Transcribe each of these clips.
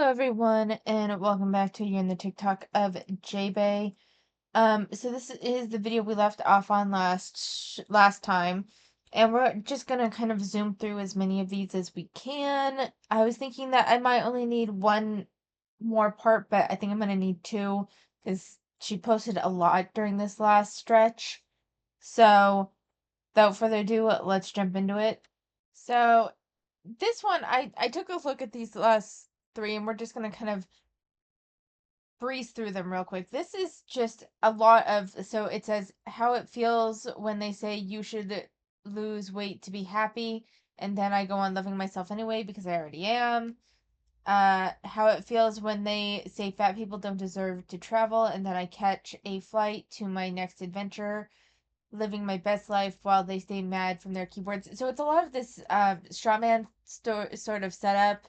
Hello everyone, and welcome back to you in the TikTok of Jaebae. So this is the video we left off on last time, and we're just gonna kind of zoom through as many of these as we can. I was thinking that I might only need one more part, but I think I'm gonna need two because she posted a lot during this last stretch. So, without further ado, let's jump into it. So, this one, I took a look at these last three, and we're just gonna kind of breeze through them real quick. This is just a lot of, so it says how it feels when they say you should lose weight to be happy, and then I go on loving myself anyway because I already am. How it feels when they say fat people don't deserve to travel, and then I catch a flight to my next adventure, living my best life while they stay mad from their keyboards. So it's a lot of this straw man sort of setup.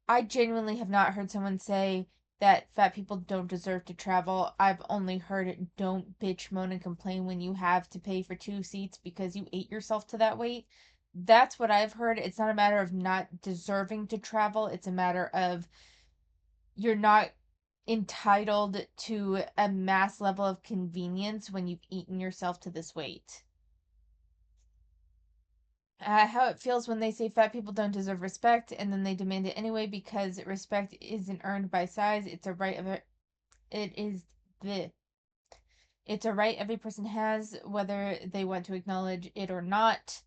I genuinely have not heard someone say that fat people don't deserve to travel. I've only heard it, don't bitch, moan, and complain when you have to pay for two seats because you ate yourself to that weight. That's what I've heard. It's not a matter of not deserving to travel, it's a matter of you're not entitled to a mass level of convenience when you've eaten yourself to this weight. How it feels when they say fat people don't deserve respect and then they demand it anyway because respect isn't earned by size. It's a right of it is the it's a right every person has whether they want to acknowledge it or not.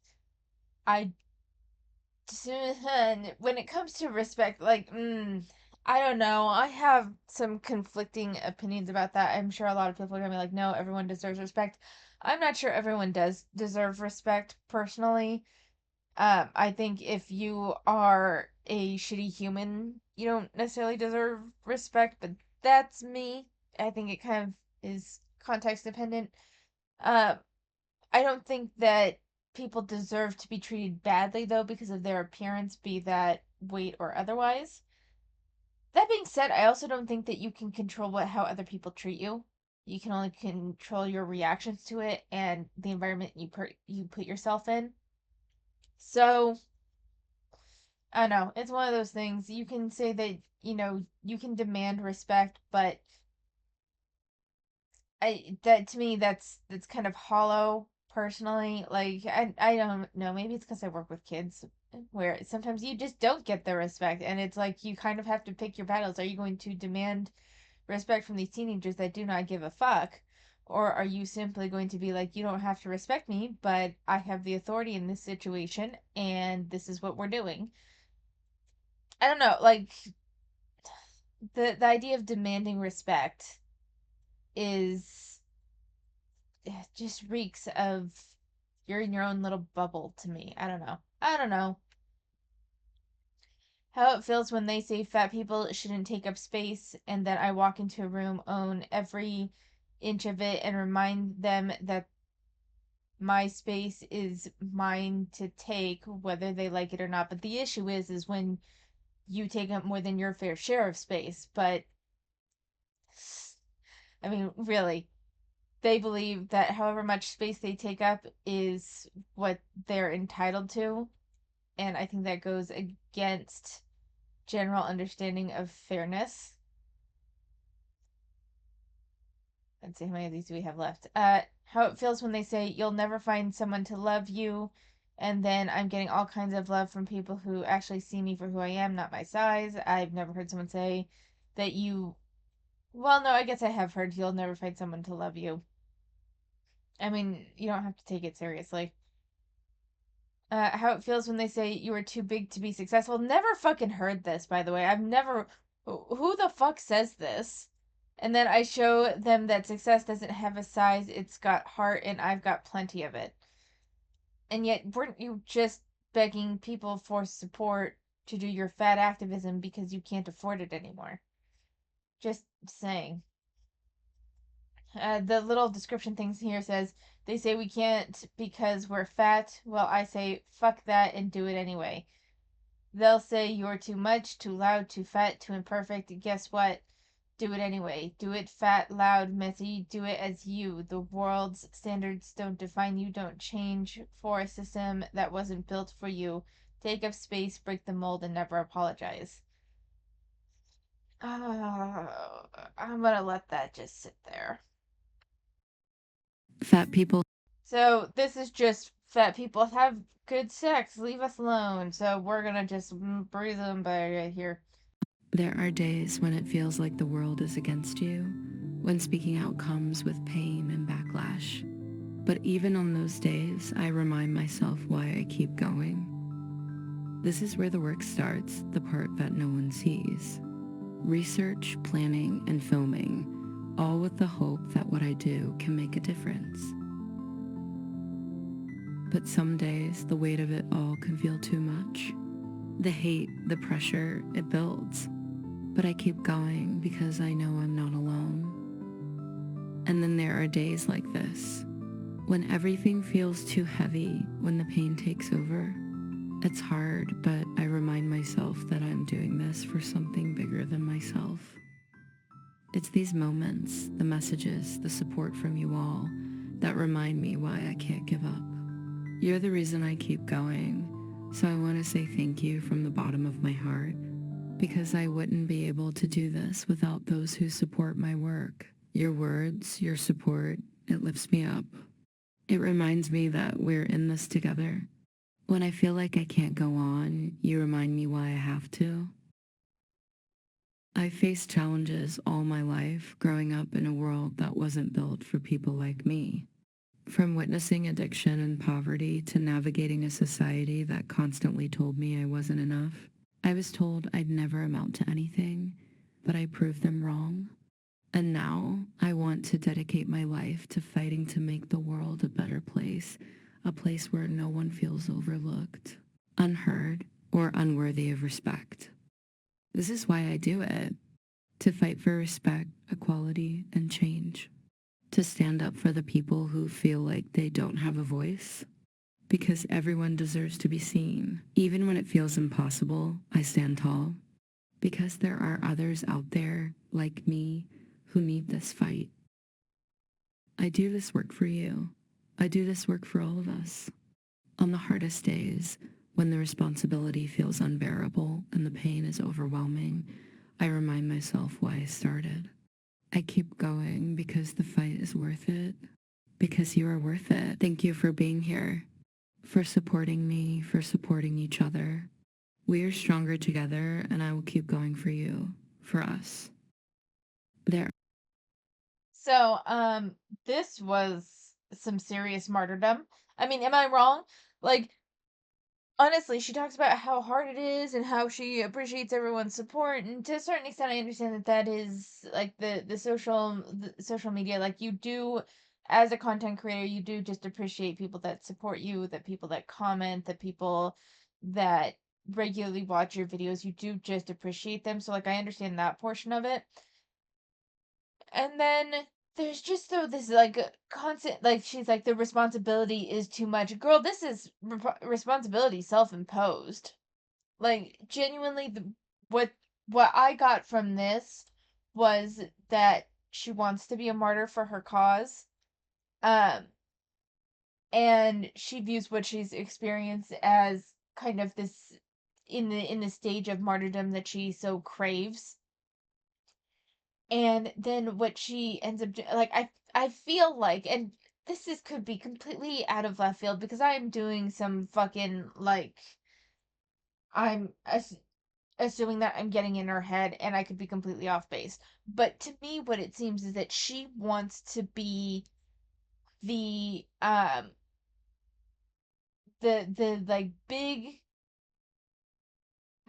I when it comes to respect, I don't know. I have some conflicting opinions about that. I'm sure a lot of people are gonna be like, no, everyone deserves respect. I'm not sure everyone does deserve respect personally. I think if you are a shitty human, you don't necessarily deserve respect, but that's me. I think it kind of is context dependent. Uh, I don't think that people deserve to be treated badly though because of their appearance, be that weight or otherwise. That being said, I also don't think that you can control how other people treat you. You can only control your reactions to it and the environment you put yourself in. So, I don't know. It's one of those things. You can say that, you can demand respect, but that to me that's kind of hollow personally. Like I don't know, maybe it's because I work with kids where sometimes you just don't get the respect and it's like you kind of have to pick your battles. Are you going to demand respect from these teenagers that do not give a fuck? Or are you simply going to be like, you don't have to respect me, but I have the authority in this situation and this is what we're doing? I don't know, like the idea of demanding respect is just reeks of you're in your own little bubble to me. I don't know. I don't know. How it feels when they say fat people shouldn't take up space, and then I walk into a room, own every inch of it, and remind them that my space is mine to take, whether they like it or not. But the issue is when you take up more than your fair share of space. But I mean, really, they believe that however much space they take up is what they're entitled to. And I think that goes against general understanding of fairness. Let's see how many of these do we have left. How it feels when they say you'll never find someone to love you, and then I'm getting all kinds of love from people who actually see me for who I am, not my size. I've never heard someone say that you. Well, no, I guess I have heard you'll never find someone to love you. I mean, you don't have to take it seriously. How it feels when they say you are too big to be successful. Never fucking heard this, by the way. I've never. Who the fuck says this? And then I show them that success doesn't have a size, it's got heart, and I've got plenty of it. And yet, weren't you just begging people for support to do your fat activism because you can't afford it anymore? Just saying. The little description things here says they say we can't because we're fat. Well, I say fuck that and do it anyway. They'll say you're too much, too loud, too fat, too imperfect. Guess what? Do it anyway. Do it fat, loud, messy. Do it as you. The world's standards don't define you. Don't change for a system that wasn't built for you. Take up space, break the mold, and never apologize. I'm gonna let that just sit there. Fat people. So this is just fat people have good sex. Leave us alone. So we're gonna just breathe them by right here. There are days when it feels like the world is against you, when speaking out comes with pain and backlash. But even on those days, I remind myself why I keep going. This is where the work starts, the part that no one sees. Research, planning, and filming, all with the hope that what I do can make a difference. But some days, the weight of it all can feel too much. The hate, the pressure, it builds. But I keep going because I know I'm not alone. And then there are days like this, when everything feels too heavy, when the pain takes over. It's hard, but I remind myself that I'm doing this for something bigger than myself. It's these moments, the messages, the support from you all, that remind me why I can't give up. You're the reason I keep going, so I want to say thank you from the bottom of my heart, because I wouldn't be able to do this without those who support my work. Your words, your support, it lifts me up. It reminds me that we're in this together. When I feel like I can't go on, you remind me why I have to. I faced challenges all my life growing up in a world that wasn't built for people like me. From witnessing addiction and poverty to navigating a society that constantly told me I wasn't enough, I was told I'd never amount to anything, but I proved them wrong. And now I want to dedicate my life to fighting to make the world a better place, a place where no one feels overlooked, unheard, or unworthy of respect. This is why I do it, to fight for respect, equality, and change. To stand up for the people who feel like they don't have a voice. Because everyone deserves to be seen. Even when it feels impossible, I stand tall. Because there are others out there, like me, who need this fight. I do this work for you. I do this work for all of us. On the hardest days, when the responsibility feels unbearable and the pain is overwhelming, I remind myself why I started. I keep going because the fight is worth it. Because you are worth it. Thank you for being here, for supporting me, for supporting each other. We are stronger together, and I will keep going for you, for us. There. So, this was some serious martyrdom. I mean, am I wrong? Like, honestly, she talks about how hard it is and how she appreciates everyone's support, and to a certain extent, I understand that that is like the social media. Like, you do, as a content creator, you do just appreciate people that support you, that people that comment, that people that regularly watch your videos. You do just appreciate them. So, like, I understand that portion of it. And then there's just though this like constant like she's like the responsibility is too much. Girl, this is responsibility self-imposed. Like genuinely what what I got from this was that she wants to be a martyr for her cause. Um and she views what she's experienced as kind of this in the stage of martyrdom that she so craves. And then what she ends up like I feel like, and this is could be completely out of left field because I am doing some fucking like I'm assuming that I'm getting in her head and I could be completely off base. But to me what it seems is that she wants to be the the like big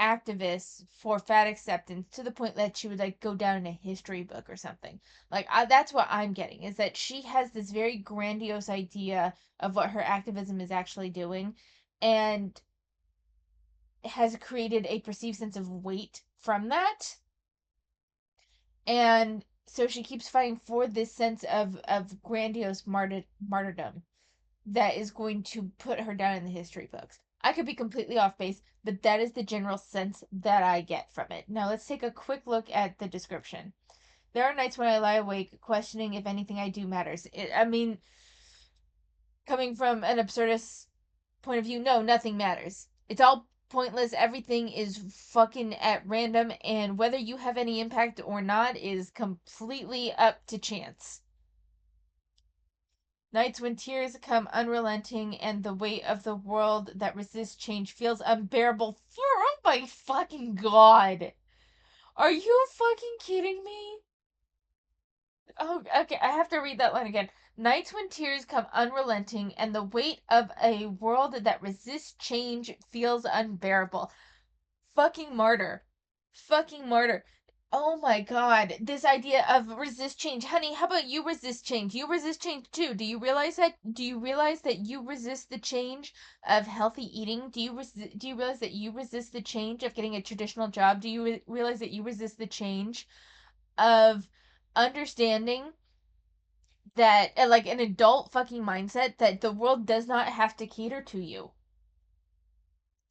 activists for fat acceptance to the point that she would like go down in a history book or something. Like that's what I'm getting is that she has this very grandiose idea of what her activism is actually doing and has created a perceived sense of weight from that. And so she keeps fighting for this sense of grandiose martyrdom that is going to put her down in the history books. I could be completely off base, but that is the general sense that I get from it. Now let's take a quick look at the description. There are nights when I lie awake questioning if anything I do matters. I mean, coming from an absurdist point of view, no, nothing matters. It's all pointless. Everything is fucking at random, and whether you have any impact or not is completely up to chance. Nights when tears come unrelenting and the weight of the world that resists change feels unbearable. Oh my fucking god. Are you fucking kidding me? Oh, okay, I have to read that line again. Nights when tears come unrelenting and the weight of a world that resists change feels unbearable. Fucking martyr. Fucking martyr. Oh my god. This idea of resist change. Honey, how about you resist change? You resist change too. Do you realize that? Do you realize that you resist the change of healthy eating? Do you realize that you resist the change of getting a traditional job? Do you realize that you resist the change of understanding that like an adult fucking mindset that the world does not have to cater to you?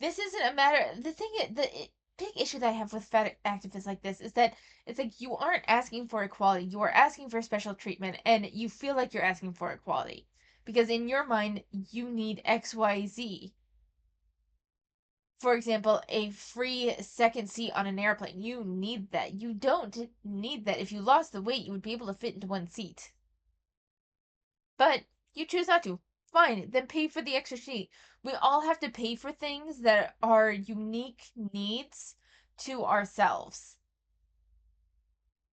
This isn't a matter. The big issue that I have with fat activists like this is that it's like you aren't asking for equality. You are asking for special treatment, and you feel like you're asking for equality because in your mind you need X, Y, Z. For example, a free second seat on an airplane. You need that. You don't need that. If you lost the weight, you would be able to fit into one seat. But you choose not to. Fine, then pay for the extra seat. We all have to pay for things that are unique needs to ourselves.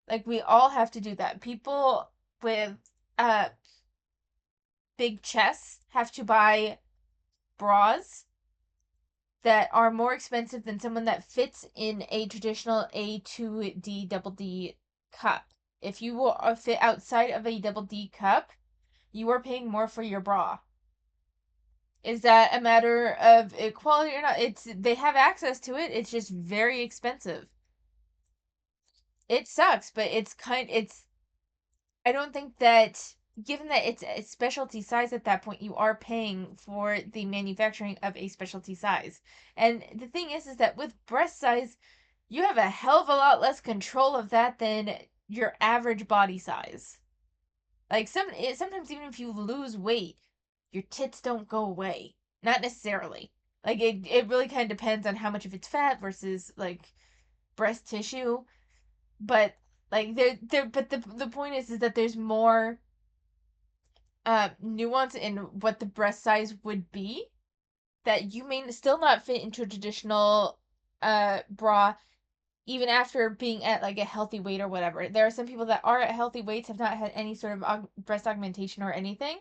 Like we all have to do that. People with uh big chests have to buy bras that are more expensive than someone that fits in a traditional A2D double D cup. If you will fit outside of a double D cup, you are paying more for your bra. Is that a matter of equality or not? It's they have access to it. It's just very expensive. It sucks, but it's I don't think that given that it's a specialty size at that point, you are paying for the manufacturing of a specialty size. And the thing is that with breast size, you have a hell of a lot less control of that than your average body size. Like sometimes even if you lose weight, your tits don't go away. Not necessarily. Like it really kind of depends on how much of it's fat versus like breast tissue. But like but the point is that there's more nuance in what the breast size would be that you may still not fit into a traditional bra even after being at like a healthy weight or whatever. There are some people that are at healthy weights, have not had any sort of breast augmentation or anything,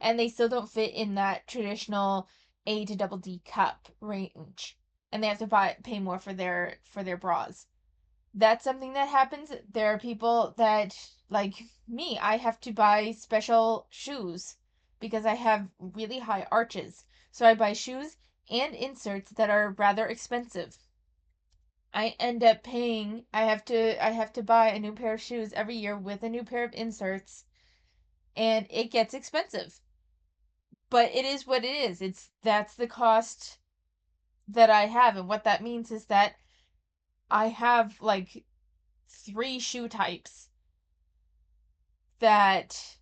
and they still don't fit in that traditional A to double D cup range, and they have to pay more for their bras. That's something that happens. There are people that like me, I have to buy special shoes because I have really high arches. So I buy shoes and inserts that are rather expensive. I end up paying I have to buy a new pair of shoes every year with a new pair of inserts and it gets expensive. But it is what it is. That's the cost that I have, and what that means is that I have like three shoe types that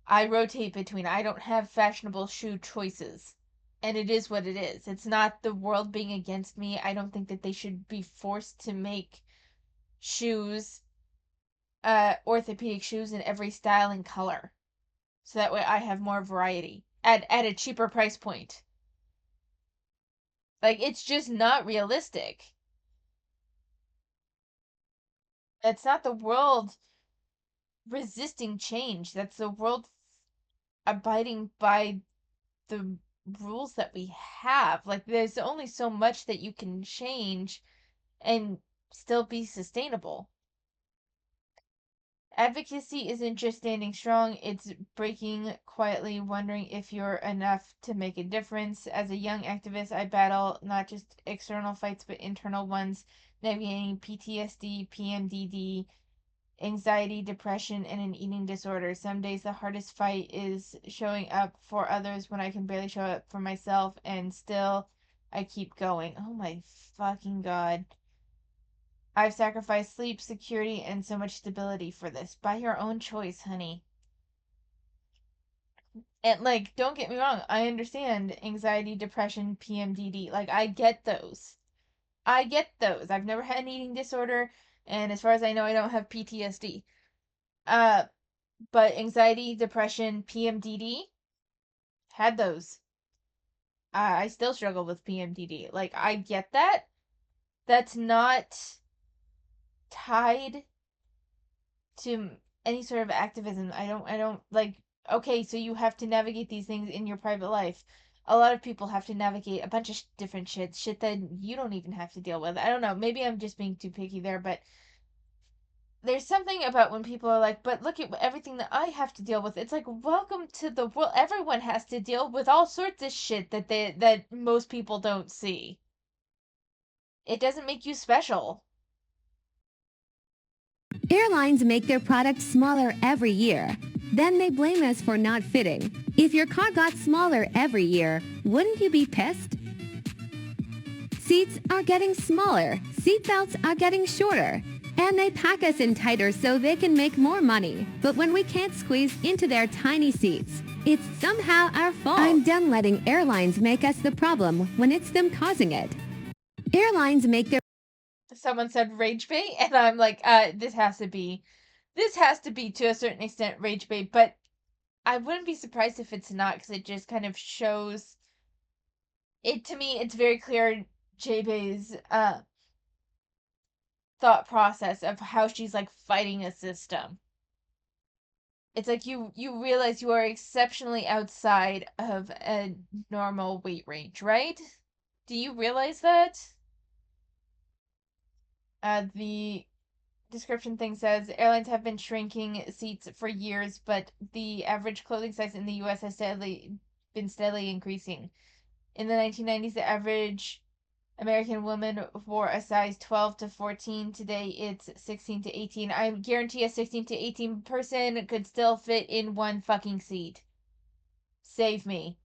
I rotate between. I don't have fashionable shoe choices. And it is what it is. It's not the world being against me. I don't think that they should be forced to make shoes orthopedic shoes in every style and color. So that way I have more variety at a cheaper price point. Like it's just not realistic. That's not the world resisting change. That's the world abiding by the rules that we have. Like there's only so much that you can change and still be sustainable. Advocacy isn't just standing strong, it's breaking quietly, wondering if you're enough to make a difference. As a young activist, I battle not just external fights but internal ones, navigating PTSD, PMDD, anxiety, depression, and an eating disorder. Some days the hardest fight is showing up for others when I can barely show up for myself, and still I keep going. Oh my fucking god. I've sacrificed sleep, security, and so much stability for this. By your own choice, honey. And like, don't get me wrong, I understand anxiety, depression, PMDD. Like, I get those. I get those. I've never had an eating disorder, and as far as I know, I don't have PTSD. Uh, but anxiety, depression, PMDD, had those. I still struggle with PMDD. Like, I get that. That's not tied to any sort of activism. I don't like, okay, so you have to navigate these things in your private life. A lot of people have to navigate a bunch of different shit that you don't even have to deal with. I don't know. Maybe I'm just being too picky there, but there's something about when people are like, but look at everything that I have to deal with. It's like, welcome to the world. Everyone has to deal with all sorts of shit that most people don't see. It doesn't make you special. Airlines make their products smaller every year. Then they blame us for not fitting. If your car got smaller every year, wouldn't you be pissed? Seats are getting smaller, seatbelts are getting shorter, and they pack us in tighter so they can make more money. But when we can't squeeze into their tiny seats, it's somehow our fault. I'm done letting airlines make us the problem when it's them causing it. Airlines make their Someone said rage bait, and I'm like, this has to be to a certain extent rage bait, but I wouldn't be surprised if it's not, because it just kind of shows it to me. It's very clear Jaebae's thought process of how she's like fighting a system. It's like you realize you are exceptionally outside of a normal weight range, right? Do you realize that? The description thing says airlines have been shrinking seats for years, but the average clothing size in the US has been steadily increasing. In the 1990s, the average American woman wore a size 12 to 14. Today, it's 16 to 18. I guarantee a 16 to 18 person could still fit in one fucking seat. Save me.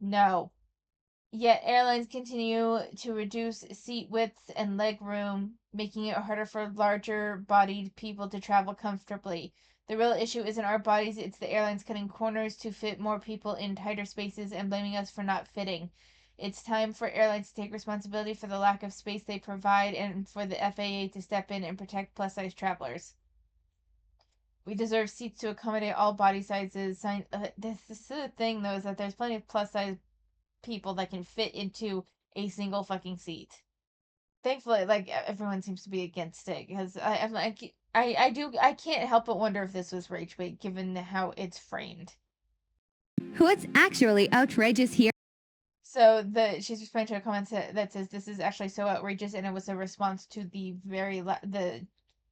No. Yet airlines continue to reduce seat widths and leg room, making it harder for larger bodied people to travel comfortably. The real issue isn't our bodies, it's the airlines cutting corners to fit more people in tighter spaces and blaming us for not fitting. It's time for airlines to take responsibility for the lack of space they provide and for the FAA to step in and protect plus size travelers. We deserve seats to accommodate all body sizes. This is the thing, though, is that there's plenty of plus size people that can fit into a single fucking seat. Thankfully, like everyone seems to be against it because I'm like I can't help but wonder if this was rage bait given how it's framed. what's actually outrageous here. So she's responding to a comment that says this is actually so outrageous, and it was a response to the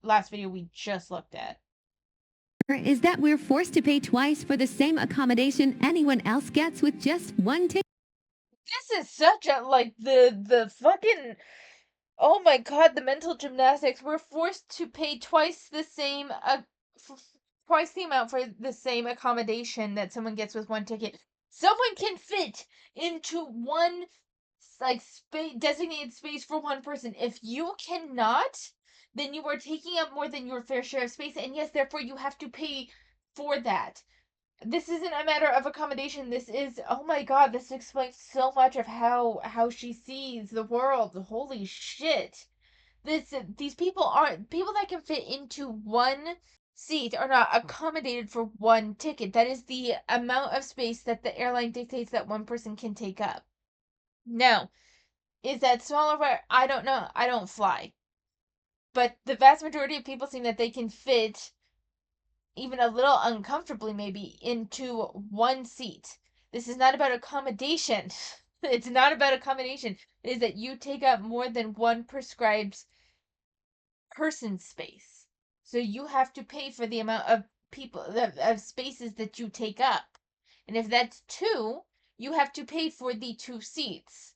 last video we just looked at. Is that we're forced to pay twice for the same accommodation anyone else gets with just one ticket. This is such a like the fucking, oh my god, the mental gymnastics. We're forced to pay twice the amount for the same accommodation that someone gets with one ticket. Someone can fit into one like space designated space for one person. If you cannot, then you are taking up more than your fair share of space, and yes, therefore you have to pay for that. This isn't a matter of accommodation. This is, oh my god, this explains so much of how she sees the world. Holy shit. These people aren't people that can fit into one seat are not accommodated for one ticket. That is the amount of space that the airline dictates that one person can take up. Now, is that smaller where I don't know. I don't fly. But the vast majority of people seem that they can fit even a little uncomfortably maybe into one seat. This is not about accommodation. It's not about accommodation. It is that you take up more than one prescribed person space. So you have to pay for the amount of of spaces that you take up. And if that's two, you have to pay for the two seats.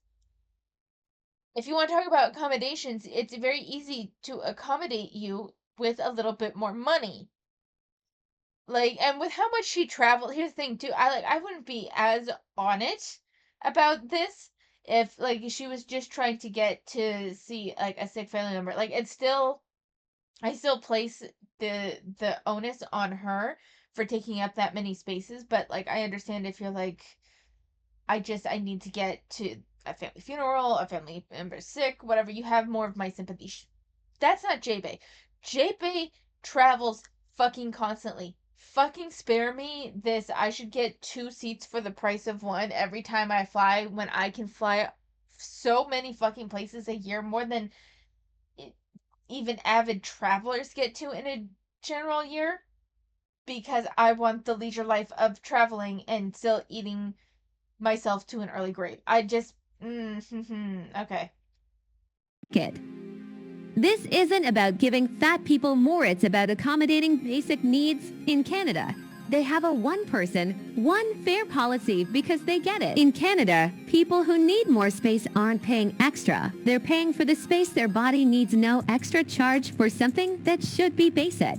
If you want to talk about accommodations, it's very easy to accommodate you with a little bit more money. Like, and with how much she traveled, here's the thing too. I wouldn't be as on it about this if like she was just trying to get to see like a sick family member. Like it's still I still place the onus on her for taking up that many spaces, but like I understand if you're like, I need to get to a family funeral, a family member sick, whatever, you have more of my sympathy. That's not Jaebae. Jaebae travels fucking constantly. Fucking spare me this. I should get 2 seats for the price of one every time I fly when I can fly so many fucking places a year, more than even avid travelers get to in a general year, because I want the leisure life of traveling and still eating myself to an early grave. I just, okay. It. This isn't about giving fat people more, it's about accommodating basic needs. In Canada, they have a one person, one fare policy because they get it. In Canada, people who need more space aren't paying extra. They're paying for the space their body needs, no extra charge for something that should be basic.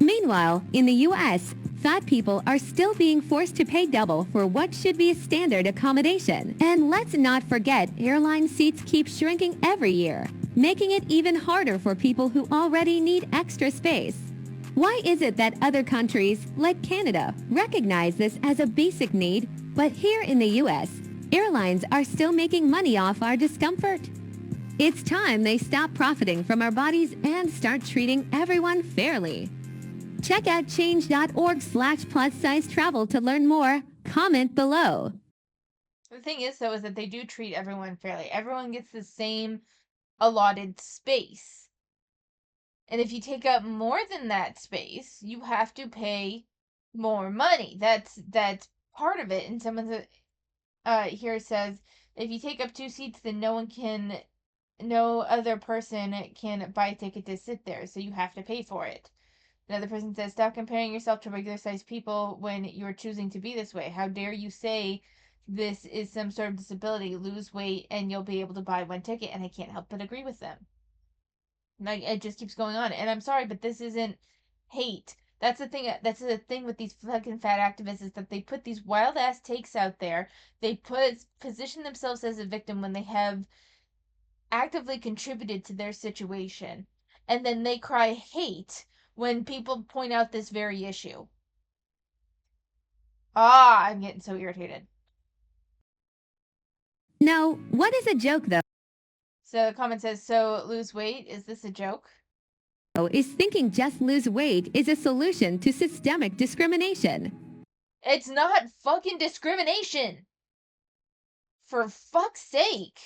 Meanwhile, in the U.S., fat people are still being forced to pay double for what should be a standard accommodation. And let's not forget, airline seats keep shrinking every year, making it even harder for people who already need extra space. Why is it that other countries, like Canada, recognize this as a basic need, but here in the U.S., airlines are still making money off our discomfort? It's time they stop profiting from our bodies and start treating everyone fairly. Check out change.org/plus-size travel to learn more. Comment below. The thing is, though, is that they do treat everyone fairly. Everyone gets the same allotted space. And if you take up more than that space, you have to pay more money. That's part of it. And someone here says, if you take up 2 seats, then no other person can buy a ticket to sit there, so you have to pay for it. Another person says, stop comparing yourself to regular sized people when you're choosing to be this way. How dare you say this is some sort of disability? Lose weight and you'll be able to buy one ticket. And I can't help but agree with them. Like, it just keeps going on. And I'm sorry, but this isn't hate. That's the thing. That's the thing with these fucking fat activists, is that they put these wild ass takes out there. They position themselves as a victim when they have actively contributed to their situation. And then they cry hate when people point out this very issue. I'm getting so irritated. No, what is a joke though? So the comment says, so lose weight? Is this a joke? Is thinking just lose weight is a solution to systemic discrimination. It's not fucking discrimination! For fuck's sake!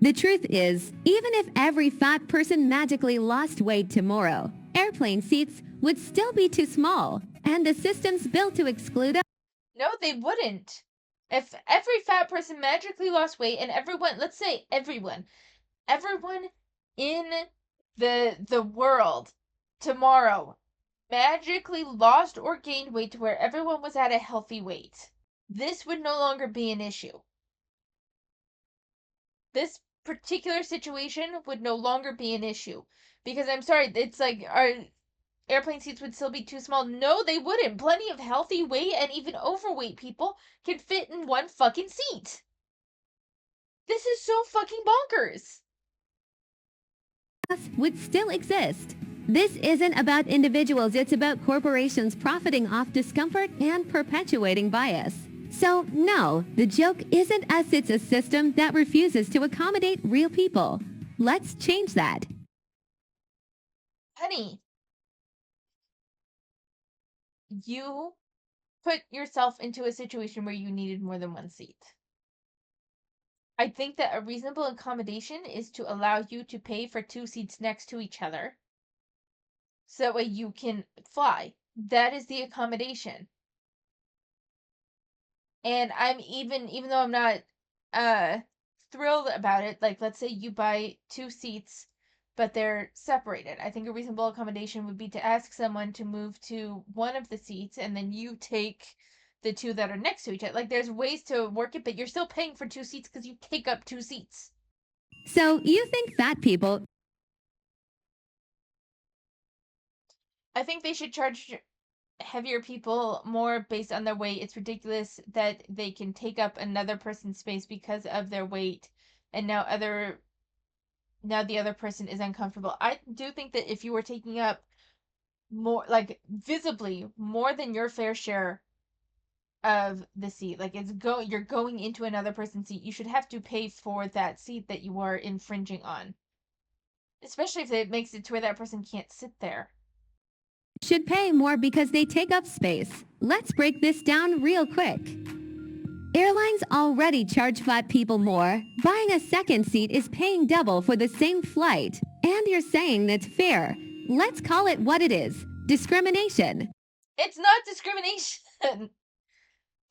The truth is, even if every fat person magically lost weight tomorrow, airplane seats would still be too small, and the systems built to exclude us. No, they wouldn't. If every fat person magically lost weight and everyone, let's say everyone in the world tomorrow magically lost or gained weight to where everyone was at a healthy weight, this would no longer be an issue. This particular situation would no longer be an issue. Because I'm sorry, it's like, our airplane seats would still be too small. No, they wouldn't. Plenty of healthy weight and even overweight people can fit in one fucking seat. This is so fucking bonkers. Would still exist. This isn't about individuals, it's about corporations profiting off discomfort and perpetuating bias. So, no, the joke isn't us, it's a system that refuses to accommodate real people. Let's change that. Honey, you put yourself into a situation where you needed more than one seat. I think that a reasonable accommodation is to allow you to pay for 2 seats next to each other, so that way you can fly. That is the accommodation. And I'm even though I'm not thrilled about it, like, let's say you buy 2 seats but they're separated. I think a reasonable accommodation would be to ask someone to move to one of the seats and then you take the two that are next to each other. Like, there's ways to work it, but you're still paying for 2 seats because you take up 2 seats. So, you think fat people... I think they should charge heavier people more based on their weight. It's ridiculous that they can take up another person's space because of their weight, and now the other person is uncomfortable. I do think that if you were taking up more, like visibly more than your fair share of the seat. Like you're going into another person's seat. You should have to pay for that seat that you are infringing on. Especially if it makes it to where that person can't sit there. Should pay more because they take up space. Let's break this down real quick. Airlines already charge fat people more. Buying a second seat is paying double for the same flight. And you're saying that's fair. Let's call it what it is. Discrimination. It's not discrimination.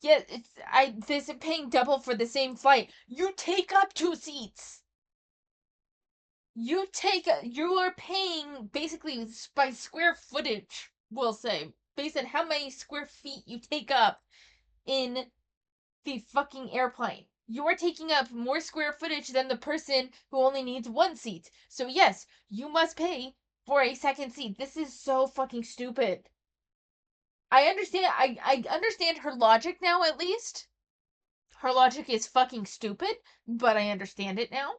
Yeah, this is paying double for the same flight. You take up 2 seats. You are paying basically by square footage, we'll say, based on how many square feet you take up in the fucking airplane. You're taking up more square footage than the person who only needs 1 seat. So yes, you must pay for a second seat. This is so fucking stupid. I understand I understand her logic now, at least. Her logic is fucking stupid, but I understand it now.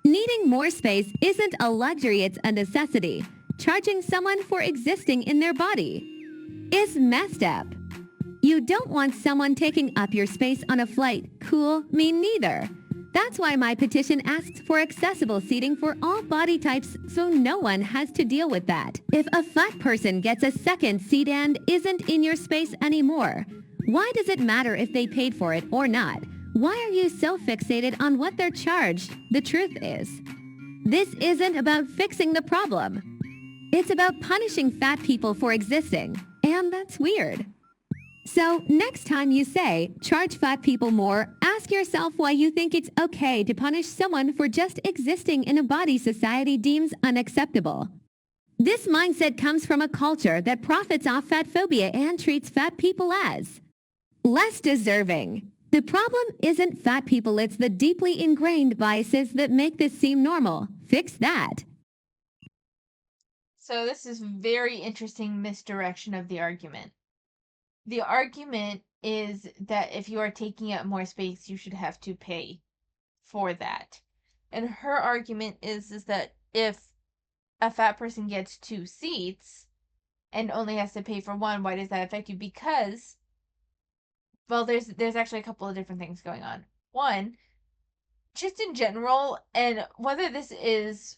Needing more space isn't a luxury, it's a necessity. Charging someone for existing in their body is messed up. You don't want someone taking up your space on a flight. Cool, me neither. That's why my petition asks for accessible seating for all body types so no one has to deal with that. If a fat person gets a second seat and isn't in your space anymore, why does it matter if they paid for it or not? Why are you so fixated on what they're charged? The truth is, this isn't about fixing the problem. It's about punishing fat people for existing, and that's weird. So next time you say, charge fat people more, ask yourself why you think it's okay to punish someone for just existing in a body society deems unacceptable. This mindset comes from a culture that profits off fat phobia and treats fat people as less deserving. The problem isn't fat people, it's the deeply ingrained biases that make this seem normal. Fix that. So this is very interesting misdirection of the argument. The argument is that if you are taking up more space, you should have to pay for that. And her argument is that if a fat person gets 2 seats and only has to pay for 1, why does that affect you? Because, well, there's actually a couple of different things going on. One, just in general, and whether this is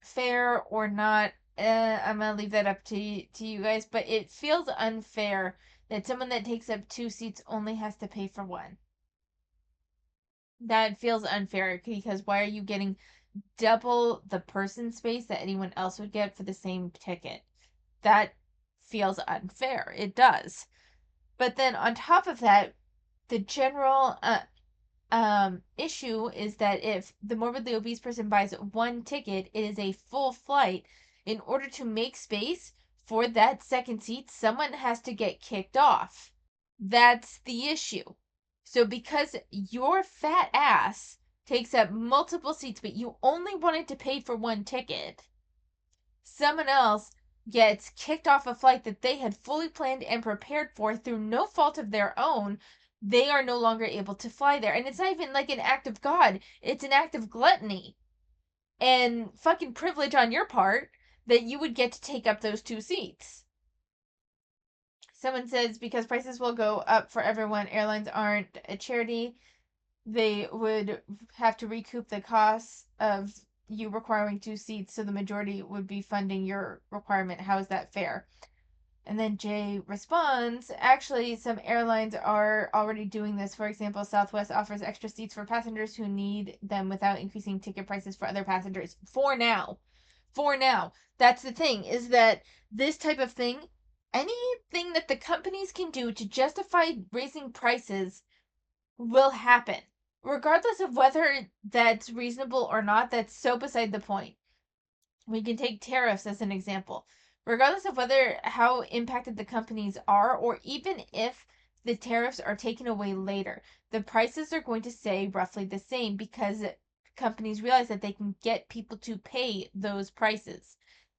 fair or not, I'm gonna leave that up to you guys, but it feels unfair that someone that takes up 2 seats only has to pay for 1. That feels unfair because why are you getting double the person space that anyone else would get for the same ticket? That feels unfair. It does. But then on top of that, the general issue is that if the morbidly obese person buys 1 ticket, it is a full flight. In order to make space for that second seat, someone has to get kicked off. That's the issue. So because your fat ass takes up multiple seats, but you only wanted to pay for 1 ticket, someone else gets kicked off a flight that they had fully planned and prepared for through no fault of their own. They are no longer able to fly there. And it's not even like an act of God, it's an act of gluttony and fucking privilege on your part that you would get to take up those 2 seats. Someone says because prices will go up for everyone, airlines aren't a charity. They would have to recoup the costs of you requiring 2 seats, so the majority would be funding your requirement. How is that fair? And then Jay responds, actually, some airlines are already doing this. For example, Southwest offers extra seats for passengers who need them without increasing ticket prices for other passengers. For now. For now. That's the thing, is that this type of thing, anything that the companies can do to justify raising prices will happen. Regardless of whether that's reasonable or not, that's so beside the point. We can take tariffs as an example. Regardless of whether how impacted the companies are, or even if the tariffs are taken away later, the prices are going to stay roughly the same because companies realize that they can get people to pay those prices.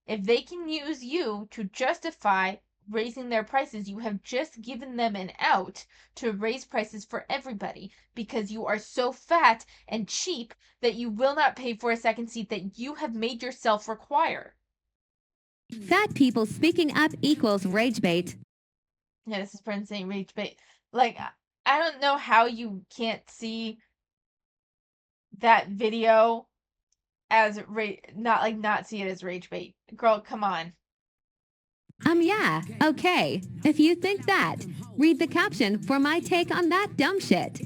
If they can use you to justify raising their prices, you have just given them an out to raise prices for everybody because you are so fat and cheap that you will not pay for a second seat that you have made yourself require. Fat people speaking up equals rage bait. Yeah, this is Prince saying rage bait. Like, I don't know how you can't see that video as not see it as rage bait. Girl, come on. Yeah, okay. If you think that, read the caption for my take on that dumb shit.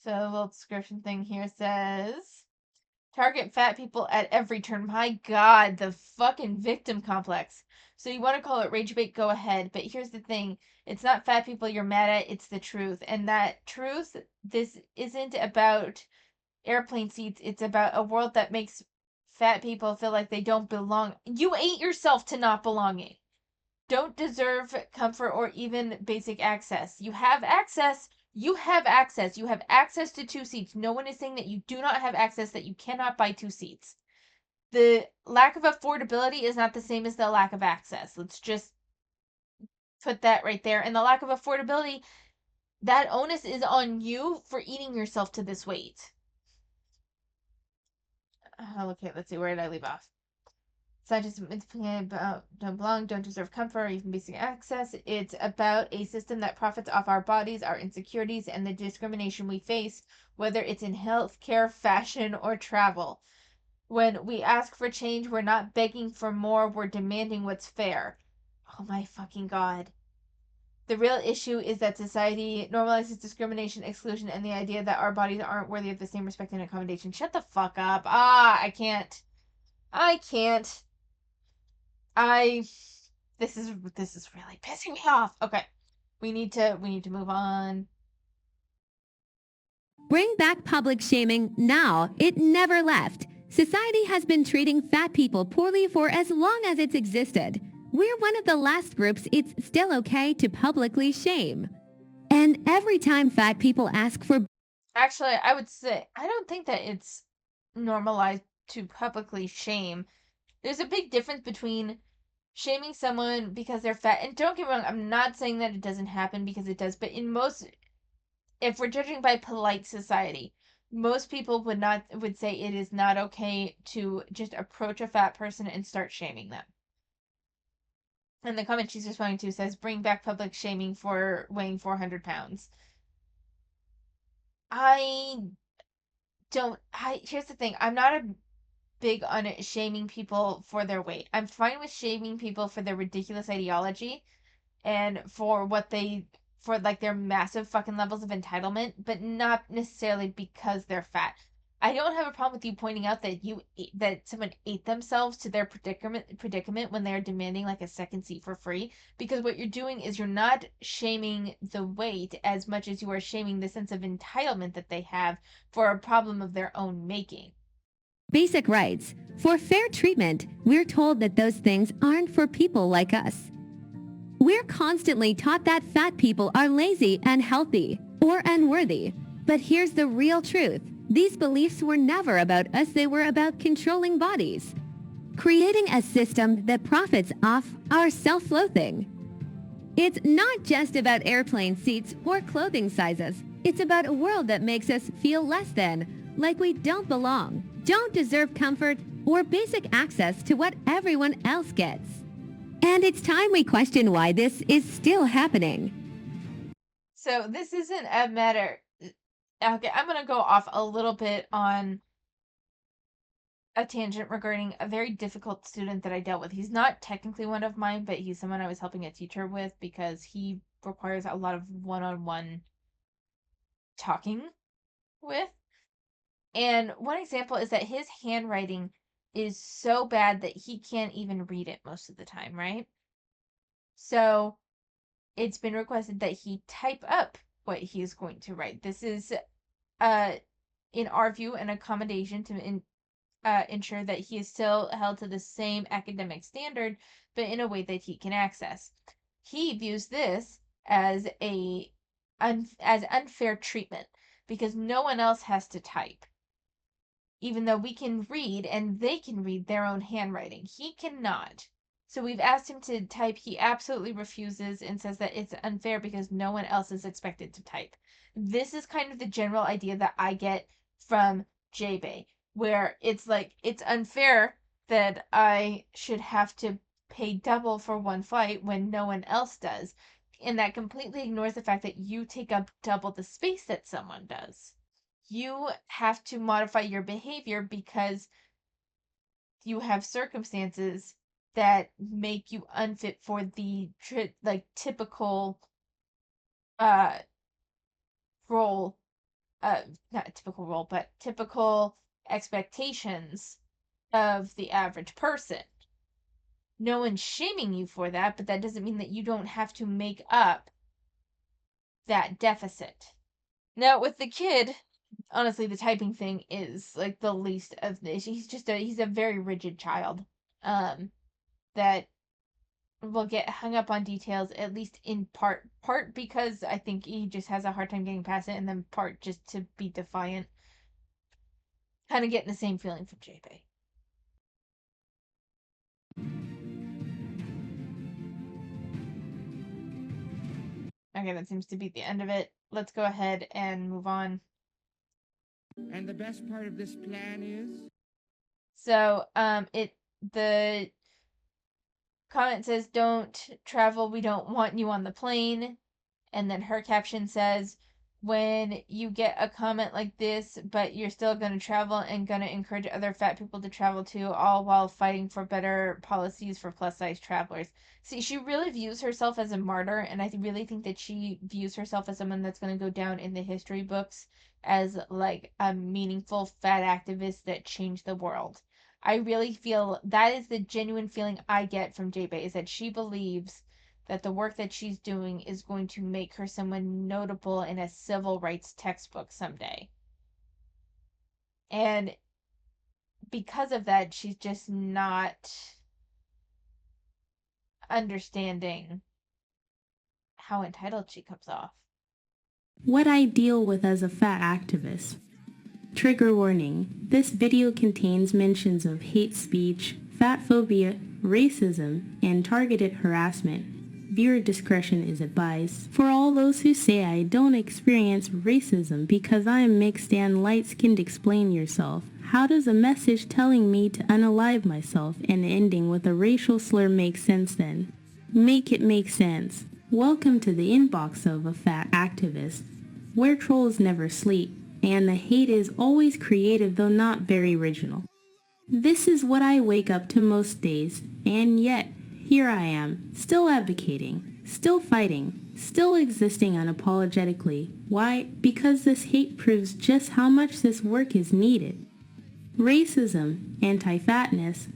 So the little description thing here says target fat people at every turn. My god, the fucking victim complex. So you want to call it rage bait, go ahead. But here's the thing. It's not fat people you're mad at, it's the truth. And that truth, this isn't about airplane seats. It's about a world that makes fat people feel like they don't belong. You ate yourself to not belonging. Don't deserve comfort or even basic access. You have access. You have access. You have access to 2 seats. No one is saying that you do not have access, that you cannot buy 2 seats. The lack of affordability is not the same as the lack of access. Let's just put that right there. And the lack of affordability, that onus is on you for eating yourself to this weight. Okay, let's see. Where did I leave off? It's not just about don't belong, don't deserve comfort, or even basic access. It's about a system that profits off our bodies, our insecurities, and the discrimination we face, whether it's in healthcare, fashion, or travel. When we ask for change, we're not begging for more, we're demanding what's fair. Oh my fucking god. The real issue is that society normalizes discrimination, exclusion, and the idea that our bodies aren't worthy of the same respect and accommodation. Shut the fuck up. I can't. I can't. This is really pissing me off. Okay. We need to move on. Bring back public shaming now. It never left. Society has been treating fat people poorly for as long as it's existed. We're one of the last groups it's still okay to publicly shame. And every time fat people ask for... Actually, I would say I don't think that it's normalized to publicly shame. There's a big difference between shaming someone because they're fat, and don't get me wrong, I'm not saying that it doesn't happen, because it does, but in most, if we're judging by polite society, most people would say it is not okay to just approach a fat person and start shaming them. And the comment she's responding to says, bring back public shaming for weighing 400 pounds. Here's the thing, I'm not a big on shaming people for their weight. I'm fine with shaming people for their ridiculous ideology and for like their massive fucking levels of entitlement, but not necessarily because they're fat. I don't have a problem with you pointing out that someone ate themselves to their predicament when they're demanding like a second seat for free, because what you're doing is you're not shaming the weight as much as you are shaming the sense of entitlement that they have for a problem of their own making. Basic rights. For fair treatment, we're told that those things aren't for people like us. We're constantly taught that fat people are lazy and healthy, or unworthy. But here's the real truth. These beliefs were never about us, they were about controlling bodies. Creating a system that profits off our self-loathing. It's not just about airplane seats or clothing sizes. It's about a world that makes us feel less than, like we don't belong, don't deserve comfort, or basic access to what everyone else gets. And it's time we question why this is still happening. So this isn't a matter... Okay, I'm going to go off a little bit on a tangent regarding a very difficult student that I dealt with. He's not technically one of mine, but he's someone I was helping a teacher with because he requires a lot of one-on-one talking with. And one example is that his handwriting is so bad that he can't even read it most of the time, right? So it's been requested that he type up what he is going to write. This is, in our view, an accommodation to ensure that he is still held to the same academic standard, but in a way that he can access. He views this as as unfair treatment because no one else has to type. Even though we can read and they can read their own handwriting, he cannot. So we've asked him to type. He absolutely refuses and says that it's unfair because no one else is expected to type. This is kind of the general idea that I get from Jaebae, where it's like, it's unfair that I should have to pay double for one flight when no one else does. And that completely ignores the fact that you take up double the space that someone does. You have to modify your behavior because you have circumstances that make you unfit for the typical uh role, not a typical role, but typical expectations of the average person. No one's shaming you for that, but that doesn't mean that you don't have to make up that deficit. Now, with the kid, honestly, the typing thing is like the least of the issue. He's a very rigid child. That will get hung up on details, at least in part because I think he just has a hard time getting past it, and then part just to be defiant. Kind of getting the same feeling from Jaebae. Okay, that seems to be the end of it. Let's go ahead and move on. And the best part of this plan is? So, the comment says, "Don't travel, we don't want you on the plane." And then her caption says, "When you get a comment like this, but you're still going to travel and going to encourage other fat people to travel too, all while fighting for better policies for plus size travelers." See, she really views herself as a martyr, and I really think that she views herself as someone that's going to go down in the history books as like a meaningful fat activist that changed the world. I really feel that is the genuine feeling I get from Jaebae, is that she believes that the work that she's doing is going to make her someone notable in a civil rights textbook someday. And because of that, she's just not understanding how entitled she comes off. What I deal with as a fat activist. Trigger warning. This video contains mentions of hate speech, fat phobia, racism, and targeted harassment. Viewer discretion is advised. For all those who say I don't experience racism because I am mixed and light-skinned, explain yourself. How does a message telling me to unalive myself and ending with a racial slur make sense then? Make it make sense. Welcome to the inbox of a fat activist, where trolls never sleep, and the hate is always creative though not very original. This is what I wake up to most days, and yet, here I am, still advocating, still fighting, still existing unapologetically. Why? Because this hate proves just how much this work is needed. Racism, anti-fatness,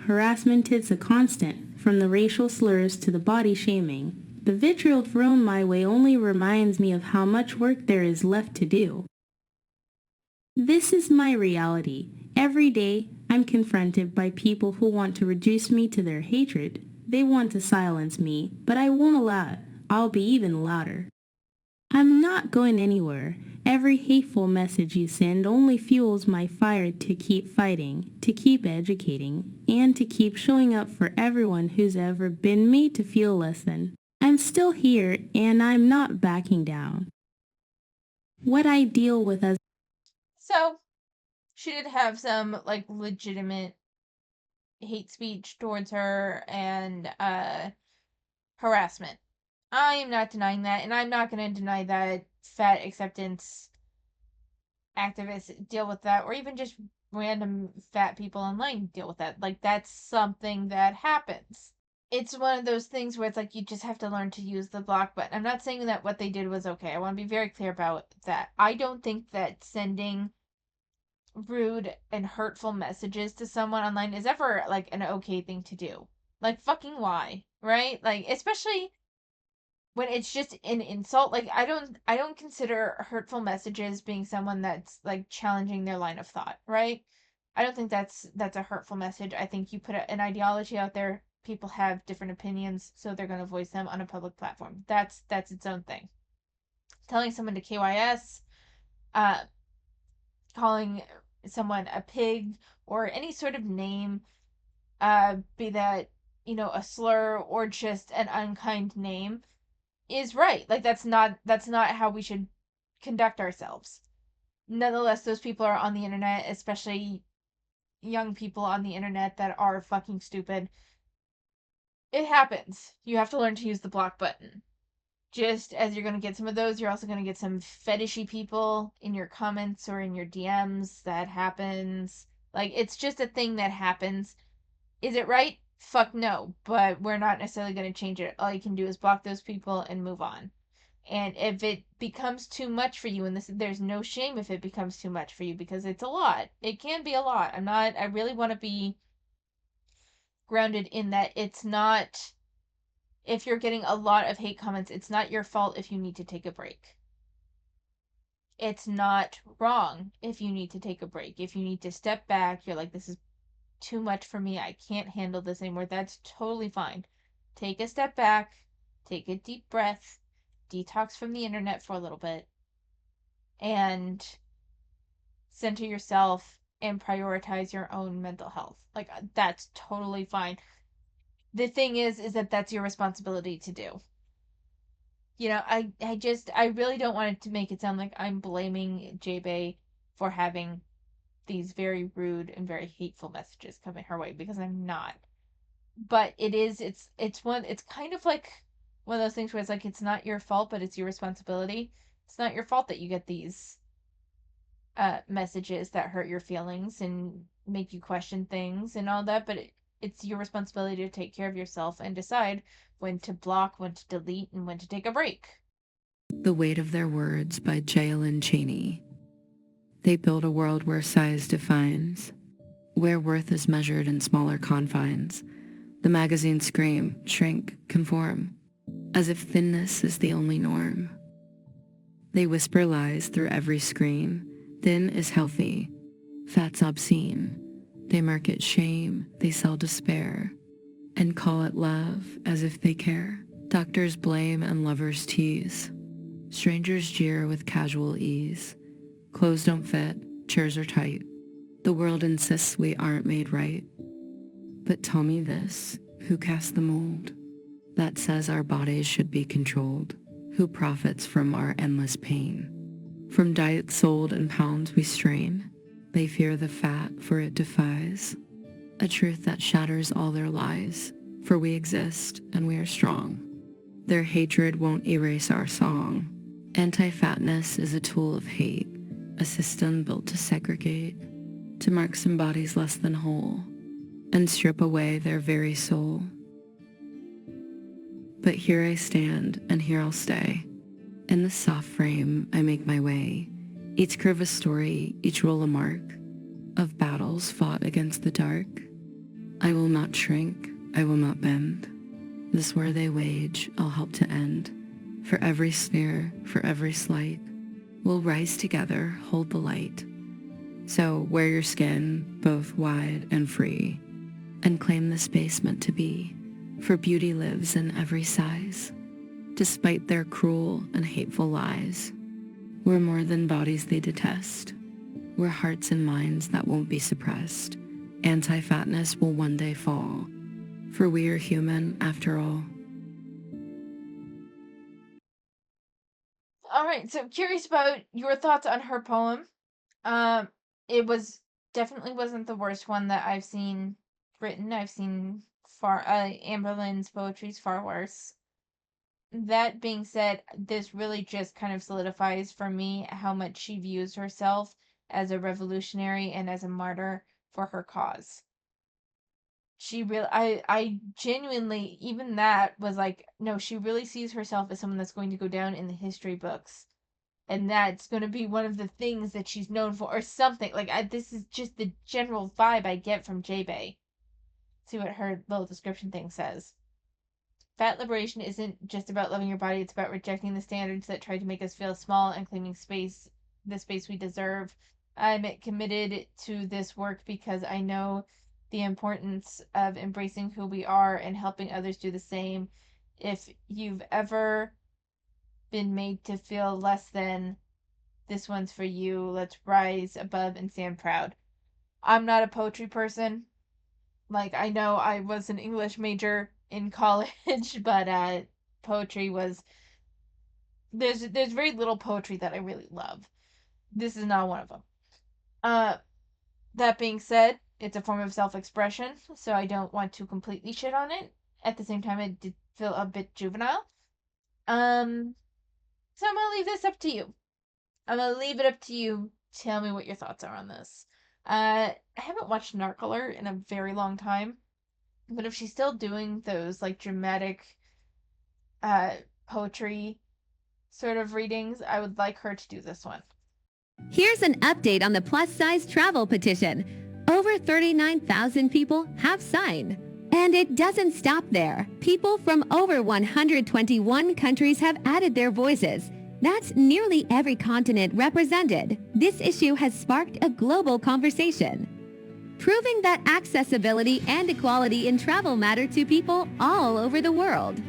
harassment is a constant, from the racial slurs to the body shaming. The vitriol thrown my way only reminds me of how much work there is left to do. This is my reality. Every day, I'm confronted by people who want to reduce me to their hatred. They want to silence me, but I won't allow it. I'll be even louder. I'm not going anywhere. Every hateful message you send only fuels my fire to keep fighting, to keep educating, and to keep showing up for everyone who's ever been made to feel less than. I'm still here, and I'm not backing down. What I deal with as... So, she did have some like legitimate hate speech towards her and harassment. I am not denying that, and I'm not going to deny that fat acceptance activists deal with that, or even just random fat people online deal with that. Like, that's something that happens. It's one of those things where it's like you just have to learn to use the block button. I'm not saying that what they did was okay. I want to be very clear about that. I don't think that sending rude and hurtful messages to someone online is ever like an okay thing to do. Like, fucking why? Right? Like, especially when it's just an insult. Like, I don't consider hurtful messages being someone that's like challenging their line of thought, right? I don't think that's a hurtful message. I think you put an ideology out there, people have different opinions, so they're going to voice them on a public platform. That's its own thing. Telling someone to KYS, uh calling someone a pig or any sort of name, be that, a slur or just an unkind name, is right. Like, that's not how we should conduct ourselves. Nonetheless, those people are on the internet, especially young people on the internet that are fucking stupid. It happens. You have to learn to use the block button. Just as you're going to get some of those, you're also going to get some fetishy people in your comments or in your DMs. That happens. Like, it's just a thing that happens. Is it right? Fuck no. But we're not necessarily going to change it. All you can do is block those people and move on. And if it becomes too much for you, and there's no shame if it becomes too much for you, because it's a lot. It can be a lot. I really want to be grounded in that it's not, if you're getting a lot of hate comments, it's not your fault if you need to take a break. It's not wrong if you need to take a break. If you need to step back, you're like, this is too much for me. I can't handle this anymore. That's totally fine. Take a step back, take a deep breath, detox from the internet for a little bit, and center yourself and prioritize your own mental health. Like, that's totally fine. The thing is that that's your responsibility to do. I really don't want it to make it sound like I'm blaming Jaebae for having these very rude and very hateful messages coming her way, because I'm not. But it's kind of like one of those things where it's like, it's not your fault, but it's your responsibility. It's not your fault that you get these messages that hurt your feelings and make you question things and all that, but it's your responsibility to take care of yourself and decide when to block, when to delete, and when to take a break. The Weight of Their Words by Jaebae Cheney. They build a world where size defines, where worth is measured in smaller confines. The magazines scream, shrink, conform, as if thinness is the only norm. They whisper lies through every screen. Thin is healthy, fat's obscene. They market shame, they sell despair, and call it love as if they care. Doctors blame and lovers tease. Strangers jeer with casual ease. Clothes don't fit, chairs are tight. The world insists we aren't made right. But tell me this, who cast the mold that says our bodies should be controlled? Who profits from our endless pain? From diets sold in pounds we strain, they fear the fat for it defies a truth that shatters all their lies, for we exist and we are strong. Their hatred won't erase our song. Anti-fatness is a tool of hate, a system built to segregate, to mark some bodies less than whole, and strip away their very soul. But here I stand, and here I'll stay. In this soft frame, I make my way. Each curve a story, each roll a mark of battles fought against the dark. I will not shrink, I will not bend. This war they wage, I'll help to end. For every sneer, for every slight, we'll rise together, hold the light. So wear your skin, both wide and free, and claim the space meant to be, for beauty lives in every size. Despite their cruel and hateful lies, we're more than bodies they detest. We're hearts and minds that won't be suppressed. Anti-fatness will one day fall, for we are human after all. All right, so curious about your thoughts on her poem. It was definitely wasn't the worst one that I've seen written. I've seen Amberlynn's poetry is far worse. That being said, this really just kind of solidifies for me how much she views herself as a revolutionary and as a martyr for her cause. I genuinely, even that was like, no, she really sees herself as someone that's going to go down in the history books, and that's going to be one of the things that she's known for, or something. Like, this is just the general vibe I get from Jaebae. See what her little description thing says. Fat liberation isn't just about loving your body, it's about rejecting the standards that try to make us feel small and claiming the space we deserve. I'm committed to this work because I know the importance of embracing who we are and helping others do the same. If you've ever been made to feel less than, this one's for you. Let's rise above and stand proud. I'm not a poetry person. Like, I know I was an English major in college, but poetry was, there's very little poetry that I really love. This is not one of them. Uh that being said, it's a form of self-expression, so I don't want to completely shit on it. At the same time, it did feel a bit juvenile. So I'm gonna leave this up to you. I'm gonna leave it up to you. Tell me what your thoughts are on this. I haven't watched Narcoler in a very long time, but if she's still doing those like dramatic uh poetry sort of readings, I would like her to do this one. Here's an update on the plus-size travel petition. Over 39,000 people have signed. And it doesn't stop there. People from over 121 countries have added their voices. That's nearly every continent represented. This issue has sparked a global conversation, proving that accessibility and equality in travel matter to people all over the world.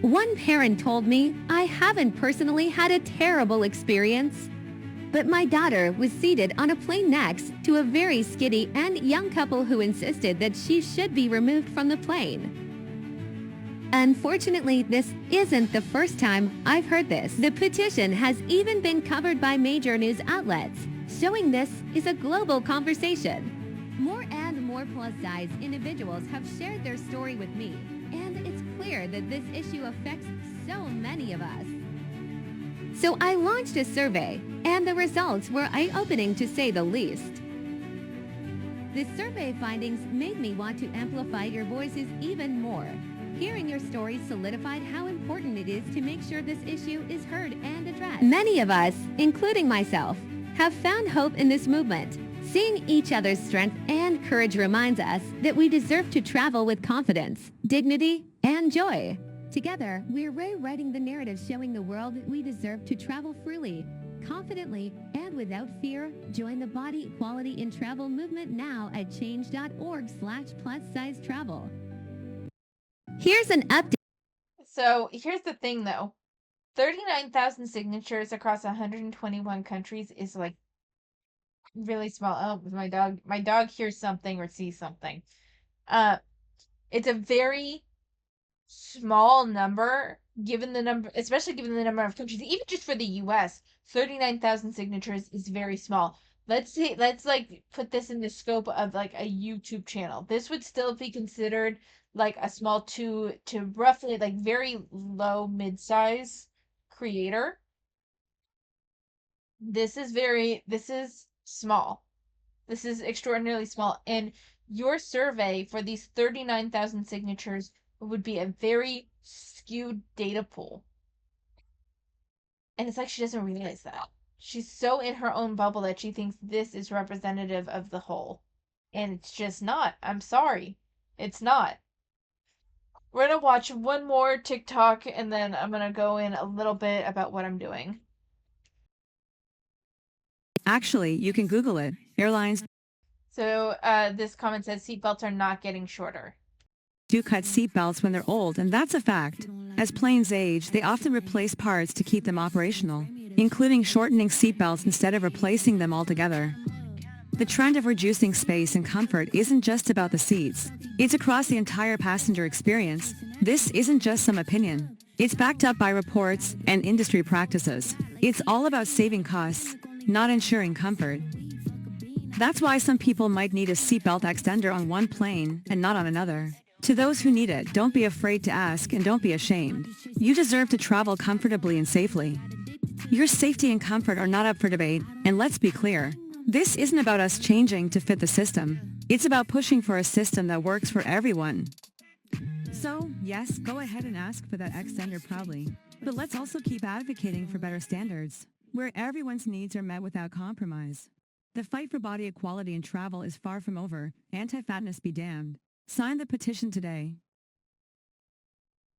One parent told me, "I haven't personally had a terrible experience, but my daughter was seated on a plane next to a very skinny and young couple who insisted that she should be removed from the plane." Unfortunately, this isn't the first time I've heard this. The petition has even been covered by major news outlets, showing this is a global conversation. More and more plus-size individuals have shared their story with me, and it's clear that this issue affects so many of us. So I launched a survey, and the results were eye-opening to say the least. The survey findings made me want to amplify your voices even more. Hearing your stories solidified how important it is to make sure this issue is heard and addressed. Many of us, including myself, have found hope in this movement. Seeing each other's strength and courage reminds us that we deserve to travel with confidence, dignity, and joy. Together, we're rewriting the narrative showing the world that we deserve to travel freely, confidently, and without fear. Join the Body Equality in Travel movement now at change.org/plus-size travel. Here's an update. So here's the thing though. 39,000 signatures across 121 countries is like really small. Oh, my dog hears something or sees something. It's a very small number given the number, especially given the number of countries. Even just for the US, 39,000 signatures is very small. Let's like put this in the scope of like a YouTube channel. This would still be considered like a small to roughly like very low mid-size creator. This is small. This is extraordinarily small. And your survey for these 39,000 signatures would be a very skewed data pool. And it's like she doesn't realize that. She's so in her own bubble that she thinks this is representative of the whole. And it's just not. I'm sorry. It's not. We're gonna watch one more TikTok and then I'm gonna go in a little bit about what I'm doing. Actually, you can Google it. Airlines So this comment says seatbelts are not getting shorter. do cut seatbelts when they're old, and that's a fact. As planes age, they often replace parts to keep them operational, including shortening seatbelts instead of replacing them altogether. The trend of reducing space and comfort isn't just about the seats. It's across the entire passenger experience. This isn't just some opinion. It's backed up by reports and industry practices. It's all about saving costs, not ensuring comfort. That's why some people might need a seatbelt extender on one plane and not on another. To those who need it, don't be afraid to ask and don't be ashamed. You deserve to travel comfortably and safely. Your safety and comfort are not up for debate, and let's be clear. This isn't about us changing to fit the system. It's about pushing for a system that works for everyone. So, yes, go ahead and ask for that extender proudly. But let's also keep advocating for better standards, where everyone's needs are met without compromise. The fight for body equality in travel is far from over. Anti-fatness be damned. Sign the petition today.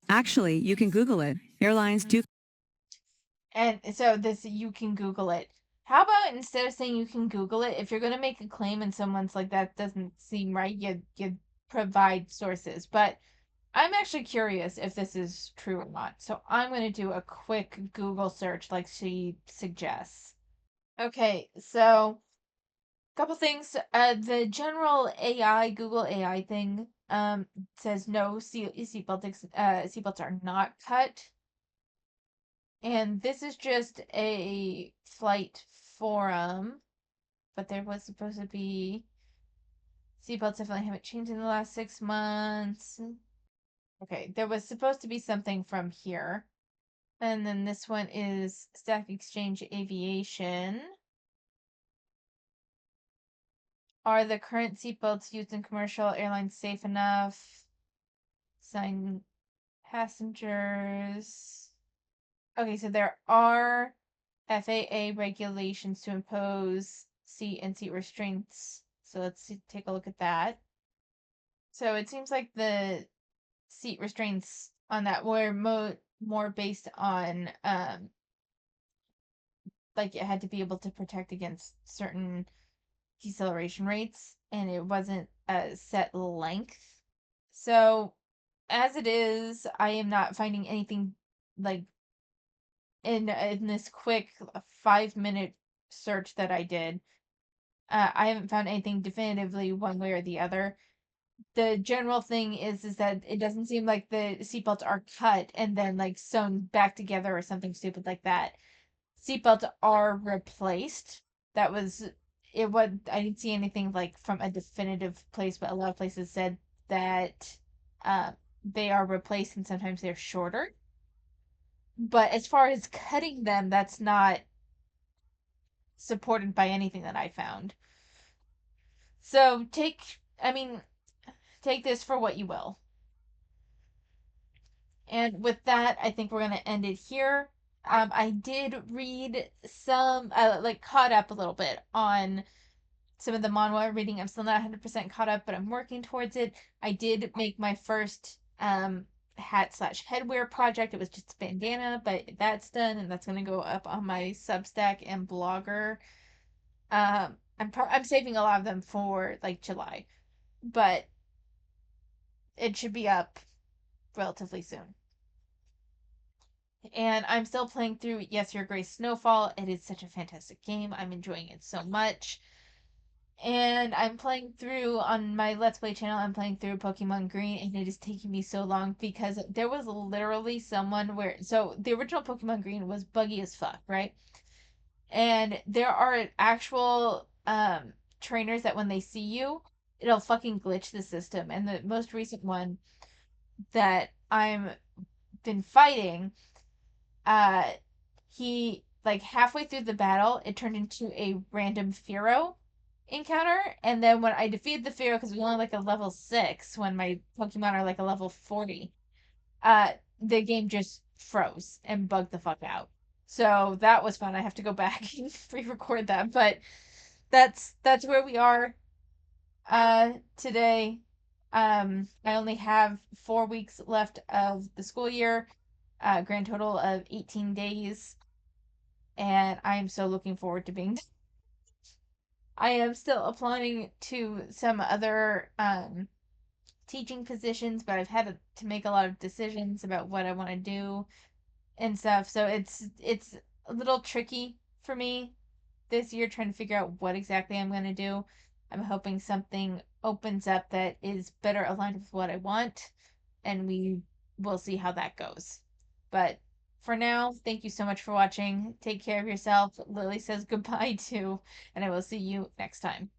Actually, you can Google it. Airlines do. And so this, you can Google it. How about instead of saying you can Google it, if you're gonna make a claim and someone's like that doesn't seem right, you provide sources. But I'm actually curious if this is true or not. So I'm gonna do a quick Google search like she suggests. Okay, so couple things. The general AI, Google AI thing, says no, seatbelts are not cut. And this is just a flight forum, but there was supposed to be Seatbelts definitely haven't changed in the last 6 months. Okay, there was supposed to be something from here. And then this one is Stack Exchange Aviation. Are the current seatbelts used in commercial airlines safe enough? Sign passengers. Okay, so there are FAA regulations to impose seat and seat restraints. So let's take a look at that. So it seems like the seat restraints on that were more based on like it had to be able to protect against certain deceleration rates, and it wasn't a set length. So as it is, I am not finding anything like in this quick 5-minute search that I did. I haven't found anything definitively one way or the other. The general thing is that it doesn't seem like the seatbelts are cut and then like sewn back together or something stupid like that. Seatbelts are replaced. That was it. What I didn't see anything like from a definitive place, but a lot of places said that uh, they are replaced and sometimes they're shorter. But as far as cutting them, that's not supported by anything that I found. So I mean, take this for what you will. And with that, I think we're gonna end it here. I did read some, like caught up a little bit on some of the manhwa reading. I'm still not 100% caught up, but I'm working towards it. I did make my first hat/headwear project. It was just a bandana, but that's done, and that's gonna go up on my Substack and Blogger. I'm saving a lot of them for like July, but it should be up relatively soon. And I'm still playing through Yes, Your Grace Snowfall. It is such a fantastic game. I'm enjoying it so much. And I'm playing through on my Let's Play channel, I'm playing through Pokemon Green, and it is taking me so long because there was literally someone where. So, the original Pokemon Green was buggy as fuck, right? And there are actual trainers that when they see you, it'll fucking glitch the system. And the most recent one that I'm been fighting, uh he like halfway through the battle it turned into a random Fearow encounter, and then when I defeated the Fearow, because we only like a level 6 when my Pokemon are like a level 40, uh the game just froze and bugged the fuck out. So that was fun. I have to go back and re-record that, but that's where we are today. I only have 4 weeks left of the school year, grand total of 18 days, and I am so looking forward to being. I am still applying to some other teaching positions, but I've had to make a lot of decisions about what I want to do and stuff. So it's a little tricky for me this year trying to figure out what exactly I'm going to do. I'm hoping something opens up that is better aligned with what I want, and we will see how that goes. But for now, thank you so much for watching. Take care of yourself. Lily says goodbye too, and I will see you next time.